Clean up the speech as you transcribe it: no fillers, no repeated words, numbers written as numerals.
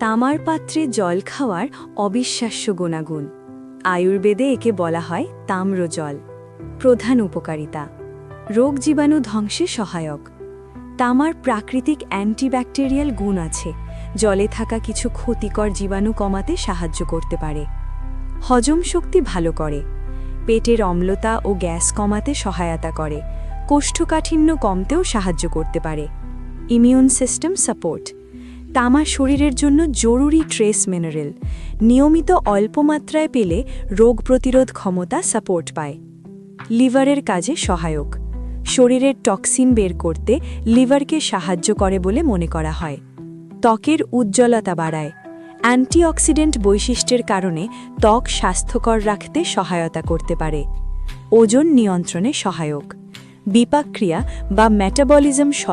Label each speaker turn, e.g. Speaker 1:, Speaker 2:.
Speaker 1: তামার পাত্রে জল খাওয়ার অবিশ্বাস্য গুণাগুণ। আয়ুর্বেদে একে বলা হয় তাম্র জল। প্রধান উপকারিতা: রোগ জীবাণু ধ্বংসে সহায়ক। তামার প্রাকৃতিক অ্যান্টিব্যাকটেরিয়াল গুণ আছে, জলে থাকা কিছু ক্ষতিকর জীবাণু কমাতে সাহায্য করতে পারে। হজম শক্তি ভালো করে, পেটের অম্লতা ও গ্যাস কমাতে সহায়তা করে, কোষ্ঠকাঠিন্য কমতেও সাহায্য করতে পারে। ইমিউন সিস্টেম সাপোর্ট: তামা শরীরের জন্য জরুরি ট্রেস মিনারেল, নিয়মিত অল্প মাত্রায় পেলে রোগ প্রতিরোধ ক্ষমতা সাপোর্ট পায়। লিভারের কাজে সহায়ক: শরীরের টক্সিন বের করতে লিভারকে সাহায্য করে বলে মনে করা হয়। ত্বকের উজ্জ্বলতা বাড়ায়, অ্যান্টিঅক্সিডেন্ট বৈশিষ্ট্যের কারণে ত্বক স্বাস্থ্যকর রাখতে সহায়তা করতে পারে। ওজন নিয়ন্ত্রণে সহায়ক, বিপাকক্রিয়া বা মেটাবলিজম